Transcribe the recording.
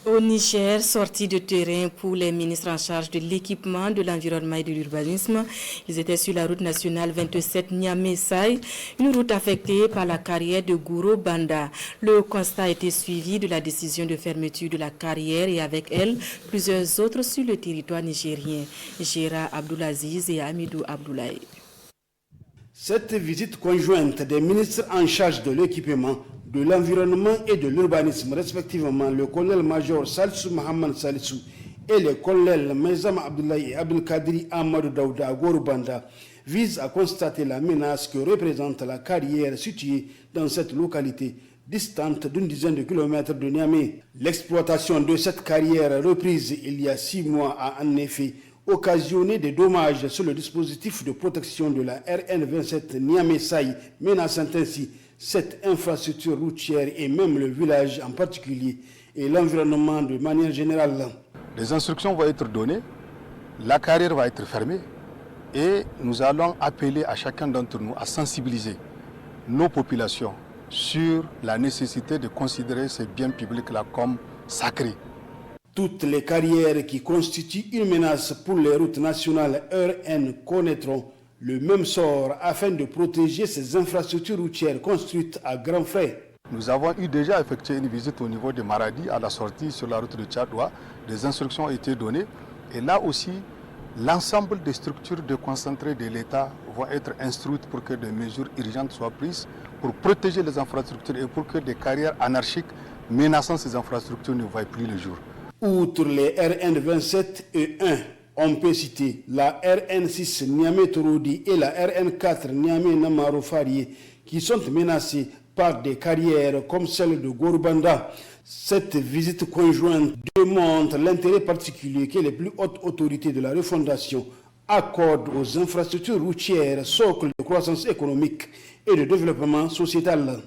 Au Niger, sortie de terrain pour les ministres en charge de l'équipement, de l'environnement et de l'urbanisme. Ils étaient sur la route nationale 27 Niamey-Saï, une route affectée par la carrière de Gouro Banda. Le constat a été suivi de la décision de fermeture de la carrière et avec elle, plusieurs autres sur le territoire nigérien. Gérard Abdoulaziz et Amidou Abdoulaye. Cette visite conjointe des ministres en charge de l'équipement, de l'environnement et de l'urbanisme, respectivement le colonel-major Salissou Mohamed Salissou et le colonel Maizam Abdoulaye et Abdelkadri Amadou Daouda Gourou-Banda, vise à constater la menace que représente la carrière située dans cette localité, distante d'une dizaine de kilomètres de Niamey. L'exploitation de cette carrière reprise il y a 6 mois a en effet occasionné des dommages sur le dispositif de protection de la RN27 Niamey-Saï, menaçant ainsi cette infrastructure routière et même le village en particulier et l'environnement de manière générale. Les instructions vont être données, la carrière va être fermée et nous allons appeler à chacun d'entre nous à sensibiliser nos populations sur la nécessité de considérer ces biens publics-là comme sacrés. Toutes les carrières qui constituent une menace pour les routes nationales RN connaîtront le même sort afin de protéger ces infrastructures routières construites à grands frais. Nous avons déjà effectué une visite au niveau de Maradi à la sortie sur la route de Tchadoua. Des instructions ont été données et là aussi, l'ensemble des structures de concentrés de l'État vont être instruites pour que des mesures urgentes soient prises pour protéger les infrastructures et pour que des carrières anarchiques menaçant ces infrastructures ne voient plus le jour. Outre les RN27 et 1, on peut citer la RN6 Niamey-Torodi et la RN4 Niamey-Namaro-Farié qui sont menacées par des carrières comme celle de Gourou-Banda. Cette visite conjointe démontre l'intérêt particulier que les plus hautes autorités de la refondation accordent aux infrastructures routières, socle de croissance économique et de développement sociétal.